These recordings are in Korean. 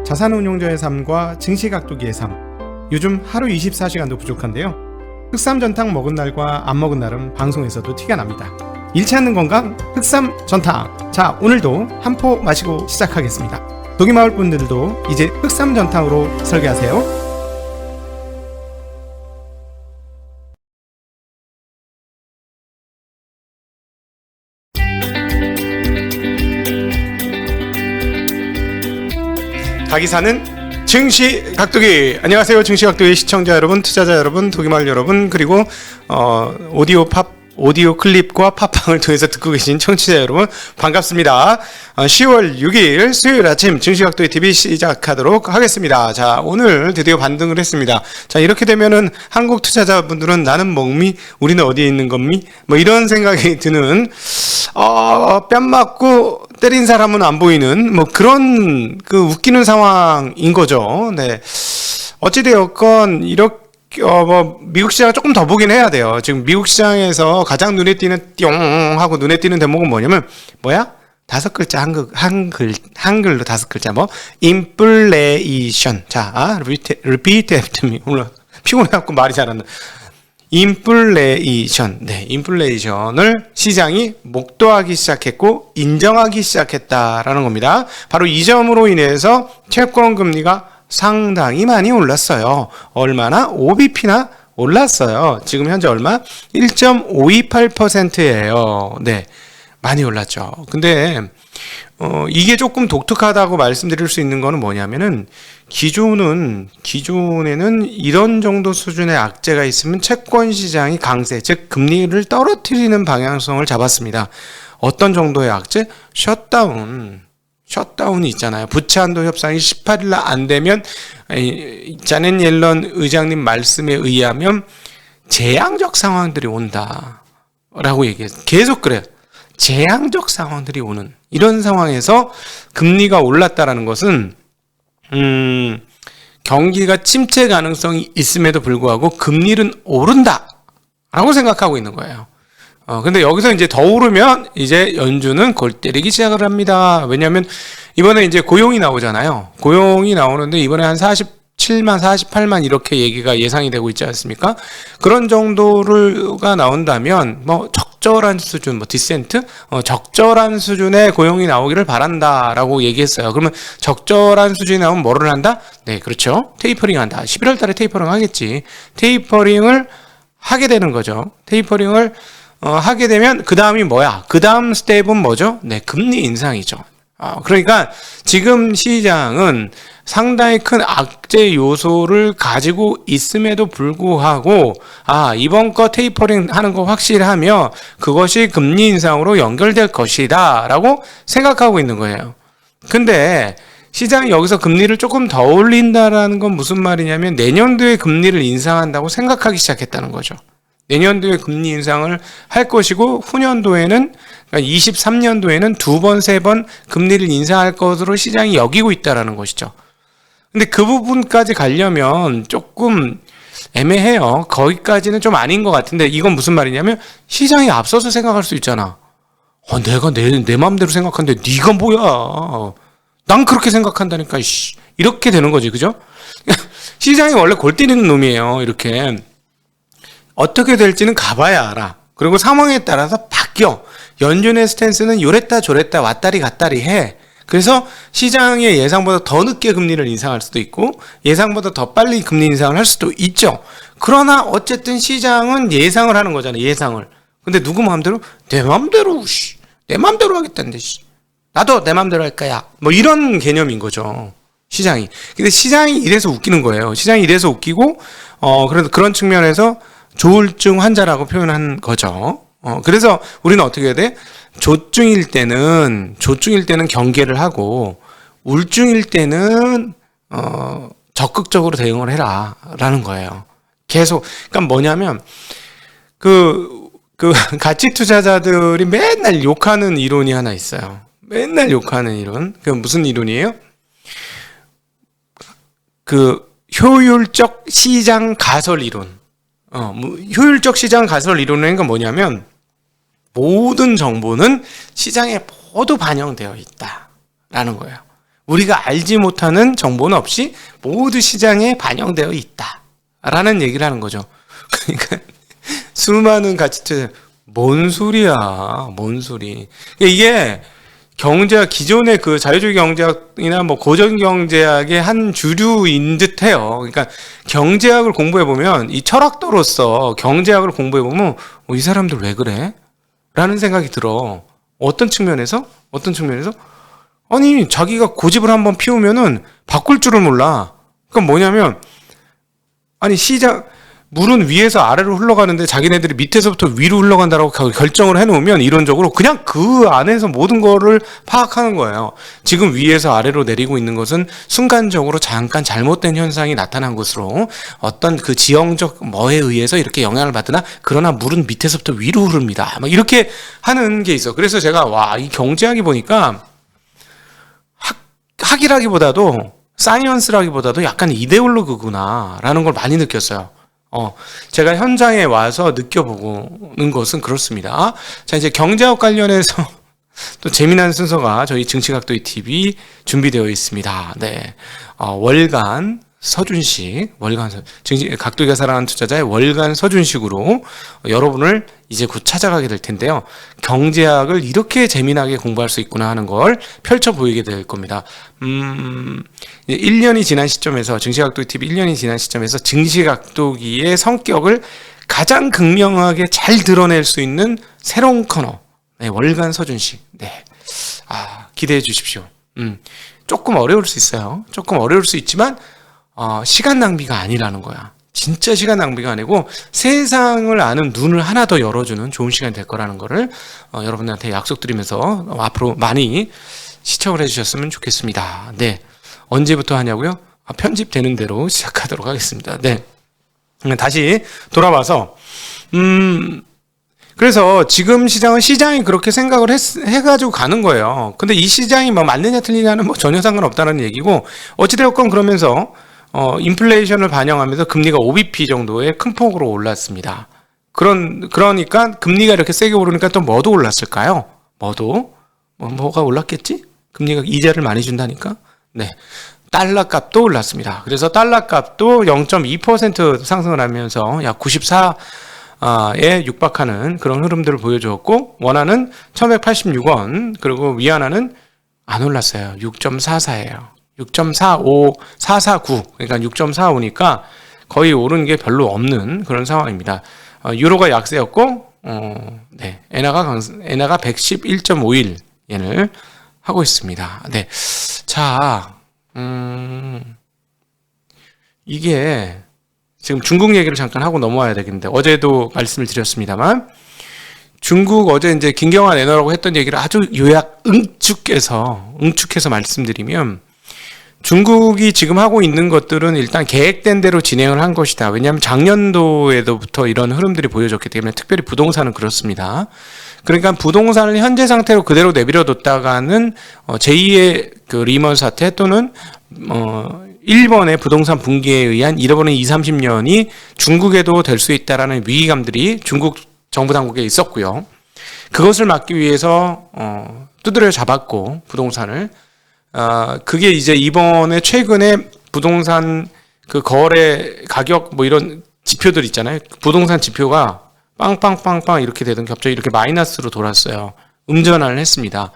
자산운용자의 삶과 증시각도기의 삶. 요즘 하루 24시간도 부족한데요. 흑삼전탕 먹은 날과 안 먹은 날은 방송에서도 티가 납니다. 잃지 않는 건강 흑삼전탕. 자, 오늘도 한 포 마시고 시작하겠습니다. 독이마을 분들도 이제 흑삼전탕으로 설계하세요. 닭이 사는 증시각도기. 안녕하세요, 증시각도기 시청자 여러분, 투자자 여러분, 독이마을 여러분, 그리고 오디오 클립과 팟빵을 통해서 듣고 계신 청취자 여러분, 반갑습니다. 10월 6일 수요일 아침 증시각도기 TV 시작하도록 하겠습니다. 자, 오늘 드디어 반등을 했습니다. 자, 이렇게 되면은 한국 투자자분들은 나는 멍미, 우리는 어디에 있는 겁니? 뭐 이런 생각이 드는 뺨 맞고 때린 사람은 안 보이는 뭐 그런 그 웃기는 상황인 거죠. 네. 어찌되었건 이렇게 미국 시장을 조금 더 보긴 해야 돼요. 지금 미국 시장에서 가장 눈에 띄는 띵 하고 눈에 띄는 대목은 뭐냐면 다섯 글자 한글로 다섯 글자 인플레이션. 자, repeat after me. 오늘 피곤해갖고 말이 잘 안 나. 인플레이션. 네, 인플레이션을 시장이 목도하기 시작했고 인정하기 시작했다라는 겁니다. 바로 이 점으로 인해서 채권 금리가 상당히 많이 올랐어요. 얼마나? 5bp나 올랐어요. 지금 현재 얼마? 1.528%예요. 네, 많이 올랐죠. 근데 이게 조금 독특하다고 말씀드릴 수 있는 거는 뭐냐면은 기존에는 이런 정도 수준의 악재가 있으면 채권 시장이 강세, 즉 금리를 떨어뜨리는 방향성을 잡았습니다. 어떤 정도의 악재? 셧다운이 있잖아요. 부채 한도 협상이 18일 날 안 되면 자넷 옐런 의장님 말씀에 의하면 재앙적 상황들이 온다라고 얘기해서 계속 그래요. 재앙적 상황들이 오는 이런 상황에서 금리가 올랐다라는 것은 경기가 침체 가능성이 있음에도 불구하고 금리는 오른다라고 생각하고 있는 거예요. 근데 여기서 이제 더 오르면 이제 연준은 골 때리기 시작을 합니다. 왜냐하면 이번에 이제 고용이 나오잖아요. 고용이 나오는데 이번에 한 47만, 48만 이렇게 얘기가 예상이 되고 있지 않습니까? 그런 정도가 나온다면 적절한 수준, 디센트? 적절한 수준의 고용이 나오기를 바란다라고 얘기했어요. 그러면 적절한 수준이 나오면 뭐를 한다? 네, 그렇죠. 테이퍼링 한다. 11월 달에 테이퍼링 하겠지. 테이퍼링을 하게 되는 거죠. 테이퍼링을 하게 되면 그 다음이 뭐야? 그 다음 스텝은 뭐죠? 네, 금리 인상이죠. 그러니까 지금 시장은 상당히 큰 악재 요소를 가지고 있음에도 불구하고 이번 거 테이퍼링 하는 거 확실하며 그것이 금리 인상으로 연결될 것이다 라고 생각하고 있는 거예요. 근데 시장이 여기서 금리를 조금 더 올린다라는 건 무슨 말이냐면 내년도에 금리를 인상한다고 생각하기 시작했다는 거죠. 내년도에 금리 인상을 할 것이고 후년도에는, 그러니까 23년도에는 2번, 3번 금리를 인상할 것으로 시장이 여기고 있다는 것이죠. 근데 그 부분까지 가려면 조금 애매해요. 거기까지는 좀 아닌 것 같은데 이건 무슨 말이냐면 시장이 앞서서 생각할 수 있잖아. 내가 내 마음대로 생각하는데 네가 뭐야. 난 그렇게 생각한다니까. 이렇게 되는 거지, 그죠? 시장이 원래 골 때리는 놈이에요. 이렇게. 어떻게 될지는 가봐야 알아. 그리고 상황에 따라서 바뀌어. 연준의 스탠스는 요랬다 저랬다 왔다리 갔다리 해. 그래서 시장의 예상보다 더 늦게 금리를 인상할 수도 있고 예상보다 더 빨리 금리 인상을 할 수도 있죠. 그러나 어쨌든 시장은 예상을 하는 거잖아요. 예상을. 근데 누구 마음대로? 내 마음대로 하겠다는데 나도 내 마음대로 할 거야. 이런 개념인 거죠. 시장이. 근데 시장이 이래서 웃기는 거예요. 시장이 이래서 웃기고 그래서 그런 측면에서 조울증 환자라고 표현한 거죠. 그래서 우리는 어떻게 해야 돼? 조증일 때는 경계를 하고 우울증일 때는 적극적으로 대응을 해라 라는 거예요. 계속. 그러니까 뭐냐면 그 가치 투자자들이 맨날 욕하는 이론이 하나 있어요. 맨날 욕하는 이론. 그 무슨 이론이에요? 그 효율적 시장 가설 이론. 효율적 시장 가설 이론은 뭐냐면 모든 정보는 시장에 모두 반영되어 있다라는 거예요. 우리가 알지 못하는 정보는 없이 모두 시장에 반영되어 있다라는 얘기를 하는 거죠. 그러니까 수많은 가치투자, 뭔 소리야, 뭔 소리. 이게 경제학, 기존의 그 자유주의 경제학이나 뭐 고전 경제학의 한 주류인 듯해요. 그러니까 경제학을 공부해 보면, 이 철학도로서 경제학을 공부해 보면 이 사람들 왜 그래? 라는 생각이 들어. 어떤 측면에서? 아니, 자기가 고집을 한번 피우면은 바꿀 줄을 몰라. 그러니까 뭐냐면, 아니, 물은 위에서 아래로 흘러가는데 자기네들이 밑에서부터 위로 흘러간다라고 결정을 해놓으면 이론적으로 그냥 그 안에서 모든 거를 파악하는 거예요. 지금 위에서 아래로 내리고 있는 것은 순간적으로 잠깐 잘못된 현상이 나타난 것으로 어떤 그 지형적 뭐에 의해서 이렇게 영향을 받으나, 그러나 물은 밑에서부터 위로 흐릅니다. 막 이렇게 하는 게 있어. 그래서 제가 이 경제학이 보니까 학이라기보다도 사이언스라기보다도 약간 이데올로그구나라는 걸 많이 느꼈어요. 제가 현장에 와서 느껴보는 것은 그렇습니다. 자, 이제 경제학 관련해서 또 재미난 순서가 저희 증시각도의 TV 준비되어 있습니다. 네. 월간 서준식, 각도기가 사랑하는 투자자의 월간 서준식으로 여러분을 이제 곧 찾아가게 될 텐데요. 경제학을 이렇게 재미나게 공부할 수 있구나 하는 걸 펼쳐 보이게 될 겁니다. 1년이 지난 시점에서, 증시각도기 TV 1년이 지난 시점에서 증시각도기의 성격을 가장 극명하게 잘 드러낼 수 있는 새로운 코너, 네, 월간 서준식. 네. 기대해 주십시오. 조금 어려울 수 있어요. 조금 어려울 수 있지만, 시간 낭비가 아니라는 거야. 진짜 시간 낭비가 아니고 세상을 아는 눈을 하나 더 열어주는 좋은 시간이 될 거라는 거를 여러분들한테 약속드리면서 앞으로 많이 시청을 해주셨으면 좋겠습니다. 네. 언제부터 하냐고요? 편집되는 대로 시작하도록 하겠습니다. 네. 다시 돌아와서 그래서 지금 시장이 그렇게 생각을 해가지고 가는 거예요. 근데 이 시장이 뭐 맞느냐 틀리냐는 뭐 전혀 상관없다는 얘기고, 어찌되었건 그러면서 인플레이션을 반영하면서 금리가 5bp 정도의 큰 폭으로 올랐습니다. 그러니까 금리가 이렇게 세게 오르니까 또 뭐도 올랐을까요? 뭐가 올랐겠지? 금리가 이자를 많이 준다니까? 네. 달러 값도 올랐습니다. 그래서 달러 값도 0.2% 상승을 하면서 약 94에 육박하는 그런 흐름들을 보여주었고, 원화는 1186원, 그리고 위안화는 안 올랐어요. 6.44예요. 6.45449, 그러니까 6.45니까 거의 오른 게 별로 없는 그런 상황입니다. 유로가 약세였고, 네, 엔화가 111.51엔을 하고 있습니다. 네, 자, 이게 지금 중국 얘기를 잠깐 하고 넘어와야 되겠는데, 어제도 말씀을 드렸습니다만, 중국 어제 이제 김경환 엔화라고 했던 얘기를 아주 요약 응축해서 말씀드리면, 중국이 지금 하고 있는 것들은 일단 계획된 대로 진행을 한 것이다. 왜냐하면 작년도에도부터 이런 흐름들이 보여졌기 때문에, 특별히 부동산은 그렇습니다. 그러니까 부동산을 현재 상태로 그대로 내버려뒀다가는 제2의 그 리먼 사태 또는 일본의 부동산 붕괴에 의한 잃어버린 20-30년이 중국에도 될 수 있다라는 위기감들이 중국 정부 당국에 있었고요. 그것을 막기 위해서 두드려 잡았고, 부동산을 그게 이제 이번에 최근에 부동산 그 거래 가격 뭐 이런 지표들 있잖아요. 부동산 지표가 빵빵빵빵 이렇게 되던 갑자기 이렇게 마이너스로 돌았어요. 음전환을 했습니다.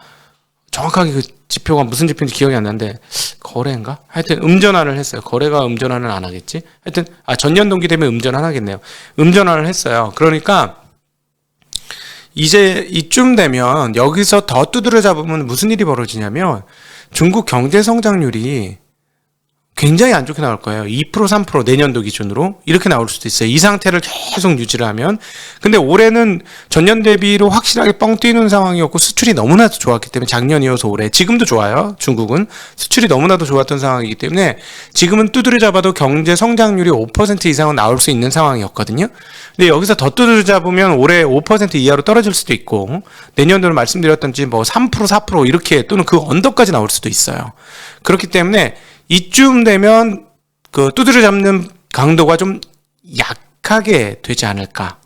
정확하게 그 지표가 무슨 지표인지 기억이 안 나는데, 거래인가? 하여튼 음전환을 했어요. 거래가 음전환을 안 하겠지? 하여튼 전년 동기 되면 음전환 하겠네요. 음전환을 했어요. 그러니까 이제 이쯤 되면 여기서 더 두드려 잡으면 무슨 일이 벌어지냐면, 중국 경제 성장률이 굉장히 안 좋게 나올 거예요. 2%, 3% 내년도 기준으로 이렇게 나올 수도 있어요. 이 상태를 계속 유지를 하면. 근데 올해는 전년 대비로 확실하게 뻥 튀는 상황이었고, 수출이 너무나도 좋았기 때문에, 작년이어서 올해, 지금도 좋아요. 중국은 수출이 너무나도 좋았던 상황이기 때문에 지금은 두드려 잡아도 경제 성장률이 5% 이상은 나올 수 있는 상황이었거든요. 근데 여기서 더 두드려 잡으면 올해 5% 이하로 떨어질 수도 있고, 내년도를 말씀드렸던지 뭐 3%, 4% 이렇게, 또는 그 언더까지 나올 수도 있어요. 그렇기 때문에 이쯤 되면 그 두드려 잡는 강도가 좀 약하게 되지 않을까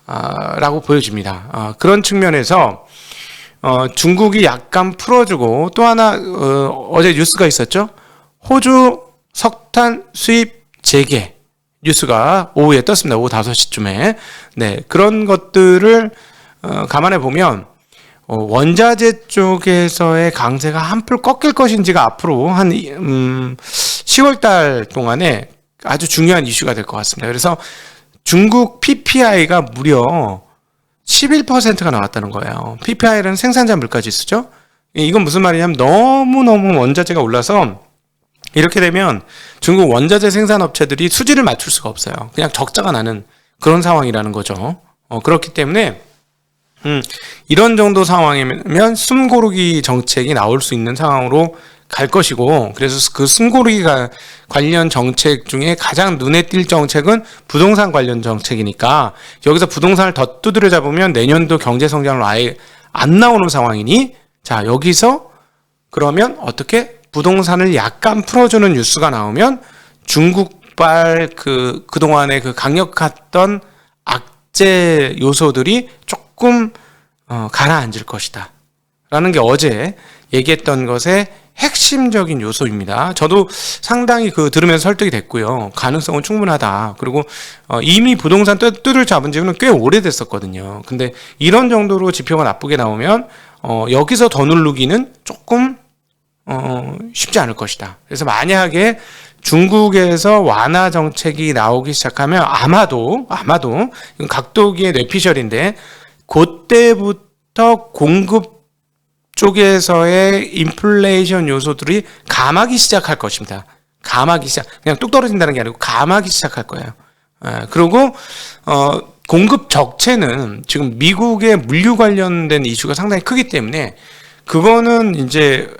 라고 보여집니다. 그런 측면에서 중국이 약간 풀어주고 또 하나 어제 뉴스가 있었죠. 호주 석탄 수입 재개 뉴스가 오후에 떴습니다. 오후 5시쯤에. 네, 그런 것들을 감안해 보면 원자재 쪽에서의 강세가 한풀 꺾일 것인지가 앞으로 한 10월 달 동안에 아주 중요한 이슈가 될 것 같습니다. 그래서 중국 PPI가 무려 11%가 나왔다는 거예요. PPI는 생산자 물가지수죠. 이건 무슨 말이냐면 너무너무 원자재가 올라서 이렇게 되면 중국 원자재 생산업체들이 수지를 맞출 수가 없어요. 그냥 적자가 나는 그런 상황이라는 거죠. 그렇기 때문에 이런 정도 상황이면 숨고르기 정책이 나올 수 있는 상황으로 갈 것이고, 그래서 그 숨고르기 관련 정책 중에 가장 눈에 띌 정책은 부동산 관련 정책이니까 여기서 부동산을 더 두드려 잡으면 내년도 경제 성장을 아예 안 나오는 상황이니, 자, 여기서 그러면 어떻게 부동산을 약간 풀어주는 뉴스가 나오면 중국발 그동안의 그 강력했던 악재 요소들이 조금 가라앉을 것이다 라는 게 어제 얘기했던 것의 핵심적인 요소입니다. 저도 상당히 들으면서 설득이 됐고요. 가능성은 충분하다. 그리고 이미 부동산 뚜들 잡은 지는 꽤 오래됐었거든요. 근데 이런 정도로 지표가 나쁘게 나오면 여기서 더 누르기는 조금 쉽지 않을 것이다. 그래서 만약에 중국에서 완화 정책이 나오기 시작하면 아마도 이건 각도기의 뇌피셜인데 그때부터 공급 쪽에서의 인플레이션 요소들이 감하기 시작할 것입니다. 그냥 뚝 떨어진다는 게 아니고 감하기 시작할 거예요. 그리고 공급 적체는 지금 미국의 물류 관련된 이슈가 상당히 크기 때문에 그거는 이제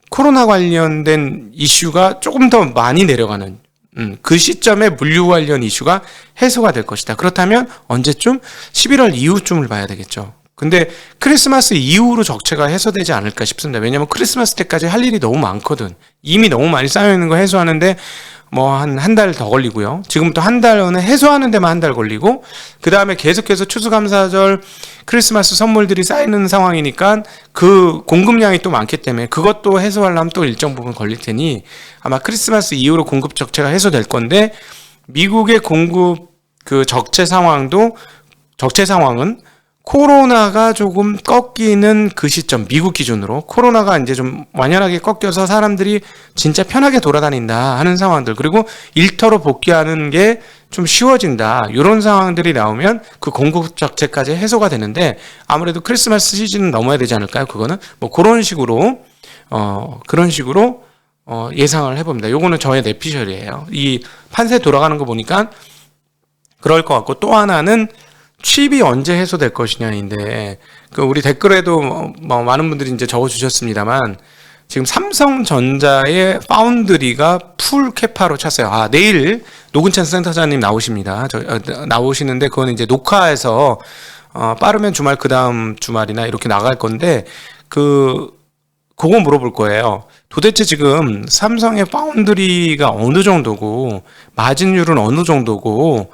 코로나 관련된 이슈가 조금 더 많이 내려가는 그 시점에 물류 관련 이슈가 해소가 될 것이다. 그렇다면 언제쯤? 11월 이후쯤을 봐야 되겠죠. 근데 크리스마스 이후로 적체가 해소되지 않을까 싶습니다. 왜냐하면 크리스마스 때까지 할 일이 너무 많거든. 이미 너무 많이 쌓여있는 거 해소하는데 뭐 한 달 더 걸리고요. 지금부터 한 달은 해소하는 데만 한 달 걸리고, 그 다음에 계속해서 추수감사절 크리스마스 선물들이 쌓이는 상황이니까 그 공급량이 또 많기 때문에 그것도 해소하려면 또 일정 부분 걸릴 테니 아마 크리스마스 이후로 공급 적체가 해소될 건데, 미국의 공급 적체 상황은 코로나가 조금 꺾이는 그 시점, 미국 기준으로 코로나가 이제 좀 완연하게 꺾여서 사람들이 진짜 편하게 돌아다닌다 하는 상황들, 그리고 일터로 복귀하는 게 좀 쉬워진다, 이런 상황들이 나오면 그 공급 적체까지 해소가 되는데, 아무래도 크리스마스 시즌은 넘어야 되지 않을까요? 그거는 뭐 그런 식으로 예상을 해봅니다. 요거는 저의 뇌피셜이에요. 이 판세 돌아가는 거 보니까 그럴 것 같고, 또 하나는 칩이 언제 해소될 것이냐인데, 우리 댓글에도 많은 분들이 이제 적어주셨습니다만, 지금 삼성전자의 파운드리가 풀 캐파로 찼어요. 내일 노근찬 센터장님 나오십니다. 나오시는데, 그거는 이제 녹화해서 빠르면 주말, 그 다음 주말이나 이렇게 나갈 건데, 그거 물어볼 거예요. 도대체 지금 삼성의 파운드리가 어느 정도고, 마진율은 어느 정도고,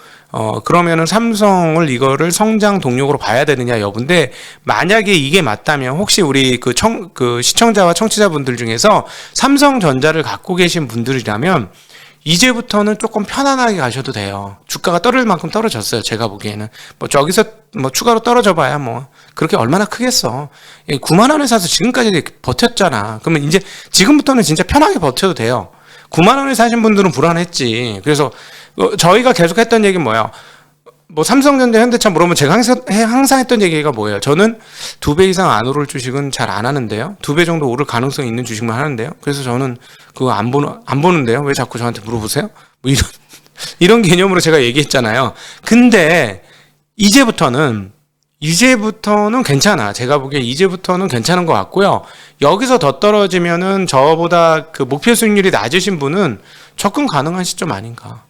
그러면은 삼성을 이거를 성장 동력으로 봐야 되느냐 여부인데, 만약에 이게 맞다면 혹시 우리 시청자와 청취자분들 중에서 삼성전자를 갖고 계신 분들이라면 이제부터는 조금 편안하게 가셔도 돼요. 주가가 떨어질 만큼 떨어졌어요. 제가 보기에는 저기서 추가로 떨어져 봐야 그렇게 얼마나 크겠어. 9만 원에 사서 지금까지 버텼잖아. 그러면 이제 지금부터는 진짜 편하게 버텨도 돼요. 9만 원에 사신 분들은 불안했지. 그래서 저희가 계속 했던 얘기는 뭐야? 삼성전자, 현대차 물어보면 제가 항상 했던 얘기가 뭐예요? 저는 2배 이상 안 오를 주식은 잘 안 하는데요. 2배 정도 오를 가능성이 있는 주식만 하는데요. 그래서 저는 그거 안 보는데요. 왜 자꾸 저한테 물어보세요? 이런 개념으로 제가 얘기했잖아요. 근데 이제부터는 괜찮아. 제가 보기에 이제부터는 괜찮은 것 같고요. 여기서 더 떨어지면은 저보다 목표 수익률이 낮으신 분은 접근 가능한 시점 아닌가.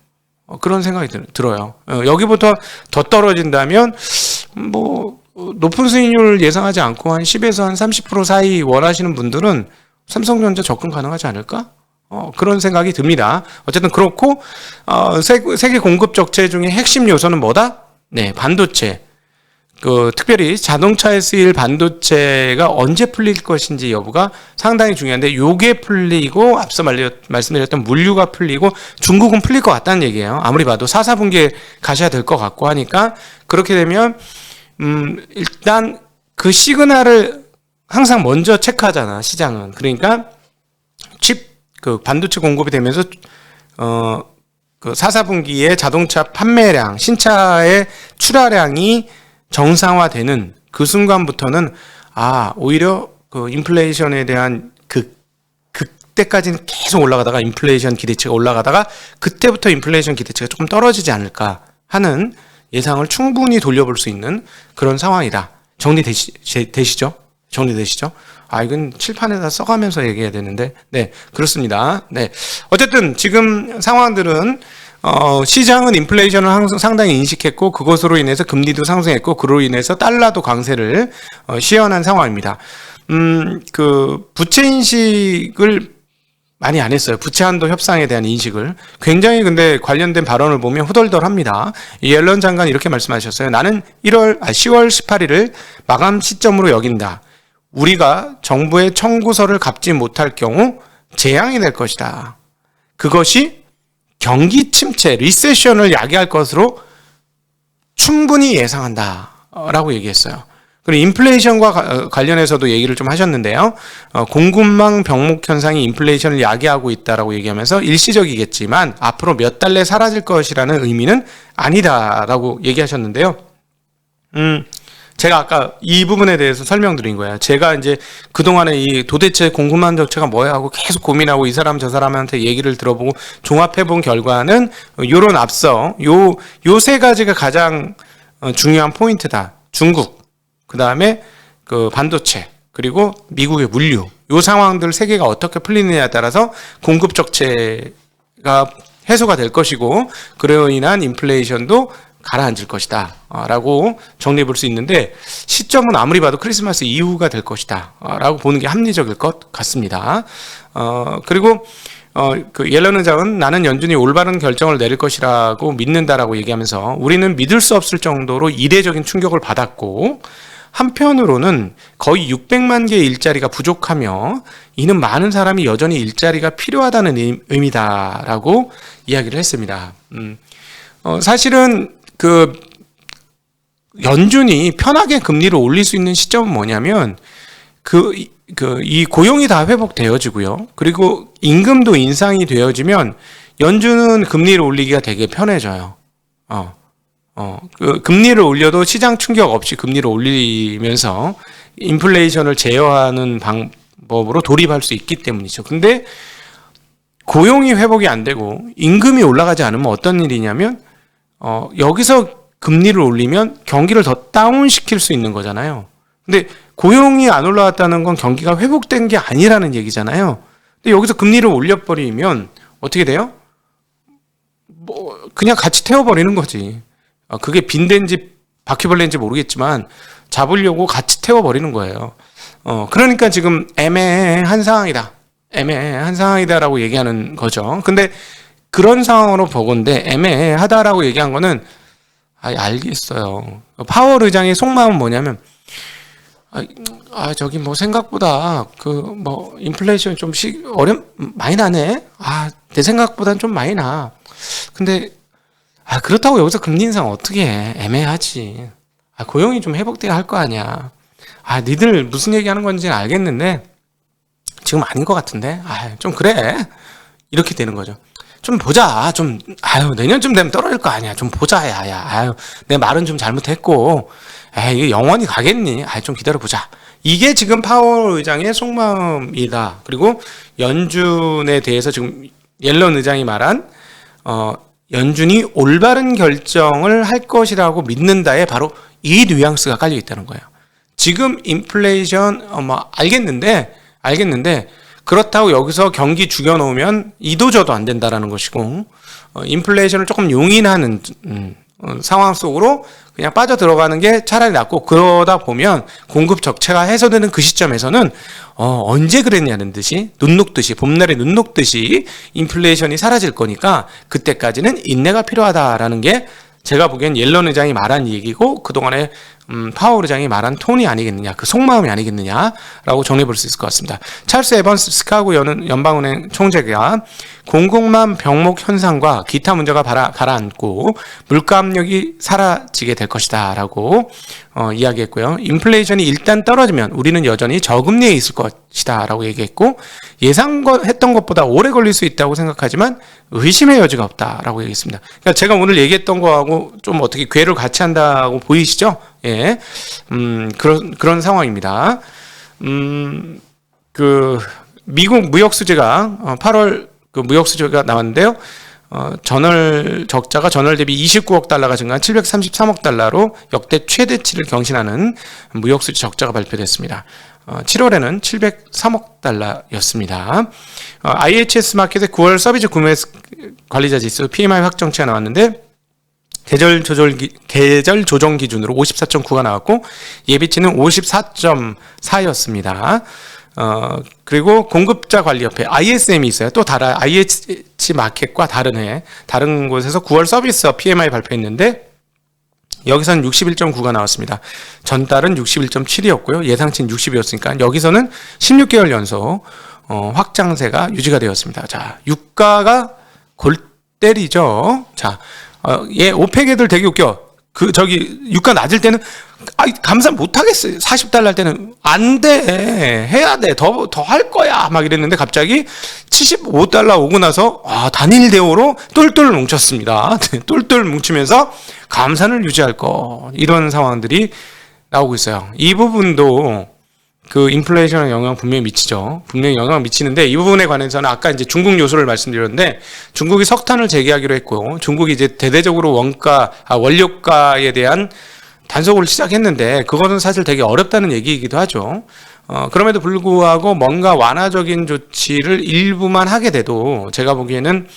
그런 생각이 들어요. 여기부터 더 떨어진다면 높은 수익률 예상하지 않고 한 10에서 한 30% 사이 원하시는 분들은 삼성전자 접근 가능하지 않을까? 그런 생각이 듭니다. 어쨌든 그렇고, 세계 공급 적체 중에 핵심 요소는 뭐다? 네, 반도체. 특별히 자동차에 쓰일 반도체가 언제 풀릴 것인지 여부가 상당히 중요한데, 요게 풀리고 앞서 말씀드렸던 물류가 풀리고 중국은 풀릴 것 같다는 얘기예요. 아무리 봐도 4, 4분기에 가셔야 될 것 같고 하니까, 그렇게 되면 일단 그 시그널을 항상 먼저 체크하잖아, 시장은. 그러니까 반도체 공급이 되면서 4, 4분기에 자동차 판매량, 신차의 출하량이 정상화되는 그 순간부터는 오히려 인플레이션에 대한 그때까지는 계속 올라가다가 인플레이션 기대치가 올라가다가 그때부터 인플레이션 기대치가 조금 떨어지지 않을까 하는 예상을 충분히 돌려볼 수 있는 그런 상황이다. 정리되시죠? 정리되시죠? 이건 칠판에다 써가면서 얘기해야 되는데, 네, 그렇습니다. 네. 어쨌든 지금 상황들은 시장은 인플레이션을 상당히 인식했고, 그것으로 인해서 금리도 상승했고, 그로 인해서 달러도 강세를 시현한 상황입니다. 부채 인식을 많이 안 했어요. 부채 한도 협상에 대한 인식을. 굉장히 근데 관련된 발언을 보면 후덜덜합니다. 옐런 장관이 이렇게 말씀하셨어요. 나는 10월 18일을 마감 시점으로 여긴다. 우리가 정부의 청구서를 갚지 못할 경우 재앙이 될 것이다. 그것이 경기 침체, 리세션을 야기할 것으로 충분히 예상한다 라고 얘기했어요. 그리고 인플레이션과 관련해서도 얘기를 좀 하셨는데요. 공급망 병목 현상이 인플레이션을 야기하고 있다라고 얘기하면서 일시적이겠지만 앞으로 몇 달 내 사라질 것이라는 의미는 아니다라고 얘기하셨는데요. 제가 아까 이 부분에 대해서 설명드린 거예요. 제가 이제 그동안에 도대체 공급망 정체가 뭐야 하고 계속 고민하고 이 사람 저 사람한테 얘기를 들어보고 종합해본 결과는 요런 앞서 요 세 가지가 가장 중요한 포인트다. 중국, 그 다음에 반도체, 그리고 미국의 물류, 요 상황들 세 개가 어떻게 풀리느냐에 따라서 공급 적체가 해소가 될 것이고, 그로 인한 인플레이션도 가라앉을 것이다 라고 정리해 볼 수 있는데, 시점은 아무리 봐도 크리스마스 이후가 될 것이다 라고 보는 게 합리적일 것 같습니다. 그리고 옐런 의장은 나는 연준이 올바른 결정을 내릴 것이라고 믿는다라고 얘기하면서, 우리는 믿을 수 없을 정도로 이례적인 충격을 받았고, 한편으로는 거의 600만 개의 일자리가 부족하며 이는 많은 사람이 여전히 일자리가 필요하다는 의미다라고 이야기를 했습니다. 사실은 연준이 편하게 금리를 올릴 수 있는 시점은 뭐냐면 이 고용이 다 회복되어지고요. 그리고 임금도 인상이 되어지면 연준은 금리를 올리기가 되게 편해져요. 금리를 올려도 시장 충격 없이 금리를 올리면서 인플레이션을 제어하는 방법으로 돌입할 수 있기 때문이죠. 근데 고용이 회복이 안 되고 임금이 올라가지 않으면 어떤 일이냐면 여기서 금리를 올리면 경기를 더 다운시킬 수 있는 거잖아요. 근데 고용이 안 올라왔다는 건 경기가 회복된 게 아니라는 얘기잖아요. 근데 여기서 금리를 올려버리면 어떻게 돼요? 그냥 같이 태워버리는 거지. 그게 빈대인지 바퀴벌레인지 모르겠지만 잡으려고 같이 태워버리는 거예요. 그러니까 지금 애매한 상황이다. 애매한 상황이다라고 얘기하는 거죠. 근데 그런 상황으로 보건데 애매하다라고 얘기한 거는 알겠어요. 파월 의장의 속마음은 뭐냐면 저기 생각보다 인플레이션이 좀 많이 나네. 내 생각보단 좀 많이 나. 근데 그렇다고 여기서 금리 인상 어떻게 해? 애매하지. 고용이 좀 회복돼야 할 거 아니야. 니들 무슨 얘기하는 건지는 알겠는데 지금 아닌 것 같은데. 좀 그래. 이렇게 되는 거죠. 좀 보자. 내년쯤 되면 떨어질 거 아니야. 좀 보자, 야. 내 말은 좀 잘못했고. 이게 영원히 가겠니? 좀 기다려보자. 이게 지금 파월 의장의 속마음이다. 그리고 연준에 대해서 지금 옐런 의장이 말한 연준이 올바른 결정을 할 것이라고 믿는다에 바로 이 뉘앙스가 깔려 있다는 거예요. 지금 인플레이션 알겠는데 그렇다고 여기서 경기 죽여놓으면 이도저도 안 된다라는 것이고, 인플레이션을 조금 용인하는 상황 속으로 그냥 빠져들어가는 게 차라리 낫고, 그러다 보면 공급 적체가 해소되는 그 시점에서는 언제 그랬냐는 듯이 봄날에 눈 녹듯이 인플레이션이 사라질 거니까 그때까지는 인내가 필요하다라는 게 제가 보기엔 옐런 의장이 말한 얘기고, 그동안에 파월 의장이 말한 톤이 아니겠느냐, 그 속마음이 아니겠느냐라고 정리해 볼 수 있을 것 같습니다. 찰스 에번스 시카고 연방은행 총재가 공급망 병목 현상과 기타 문제가 가라앉고 물가 압력이 사라지게 될 것이다라고 이야기했고요. 인플레이션이 일단 떨어지면 우리는 여전히 저금리에 있을 것이다라고 얘기했고, 예상했던 것보다 오래 걸릴 수 있다고 생각하지만 의심의 여지가 없다라고 얘기했습니다. 그러니까 제가 오늘 얘기했던 거하고 좀 어떻게 궤를 같이 한다고 보이시죠? 예, 그런 상황입니다. 그 미국 무역 수지가 8월 그 무역 수지가 나왔는데요. 전월 적자가 전월 대비 29억 달러가 증가한 733억 달러로 역대 최대치를 경신하는 무역 수지 적자가 발표됐습니다. 7월에는 703억 달러였습니다. IHS 마켓의 9월 서비스 구매 관리자 지수 PMI 확정치가 나왔는데 계절 조정 기준으로 54.9가 나왔고 예비치는 54.4였습니다. 그리고 공급자 관리협회 ISM이 있어요. 또 다른 IHS 마켓과 다른 곳에서 9월 서비스 PMI 발표했는데 여기서는 61.9가 나왔습니다. 전달은 61.7이었고요. 예상치는 60이었으니까 여기서는 16개월 연속 확장세가 유지가 되었습니다. 자, 유가가 골 때리죠. 자, 오펙 애들 되게 웃겨. 유가 낮을 때는, 감산 못하겠어요. 40달러 할 때는, 안 돼. 해야 돼. 더 할 거야. 막 이랬는데 갑자기 75달러 오고 나서, 단일 대우로 똘똘 뭉쳤습니다. 똘똘 뭉치면서 감산을 유지할 거. 이런 상황들이 나오고 있어요. 이 부분도 그 인플레이션의 영향 분명히 미치죠. 분명히 영향 미치는데 이 부분에 관해서는 아까 이제 중국 요소를 말씀드렸는데 중국이 석탄을 재개하기로 했고 중국이 이제 대대적으로 원료가에 대한 단속을 시작했는데 그거는 사실 되게 어렵다는 얘기이기도 하죠. 그럼에도 불구하고 뭔가 완화적인 조치를 일부만 하게 돼도 제가 보기에는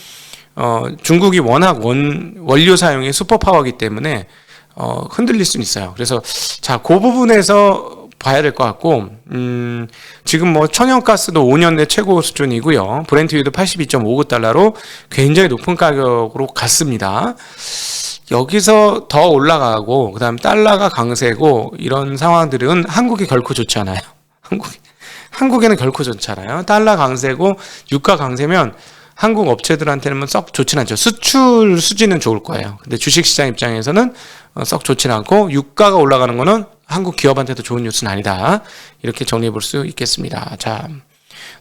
중국이 워낙 원료 사용의 슈퍼파워이기 때문에 흔들릴 수는 있어요. 그래서 자, 그 부분에서 봐야 될 것 같고, 지금 뭐 천연가스도 5년 내 최고 수준이고요. 브렌트유도 82.59달러로 굉장히 높은 가격으로 갔습니다. 여기서 더 올라가고, 그 다음 달러가 강세고, 이런 상황들은 한국이 결코 좋지 않아요. 한국에는 결코 좋지 않아요. 달러 강세고, 유가 강세면 한국 업체들한테는 썩 좋진 않죠. 수출 수지는 좋을 거예요. 근데 주식시장 입장에서는 썩 좋진 않고, 유가가 올라가는 거는 한국 기업한테도 좋은 뉴스는 아니다. 이렇게 정리해 볼 수 있겠습니다. 자,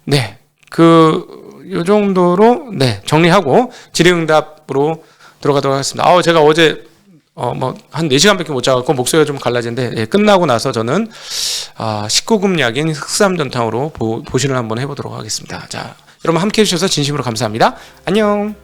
네. 요 정도로, 네. 정리하고 질의응답으로 들어가도록 하겠습니다. 제가 어제, 한 4시간밖에 못 자갖고 목소리가 좀 갈라지는데, 끝나고 나서 저는, 19금 약인 흑삼전탕으로 보신을 한번 해보도록 하겠습니다. 자, 여러분 함께 해주셔서 진심으로 감사합니다. 안녕.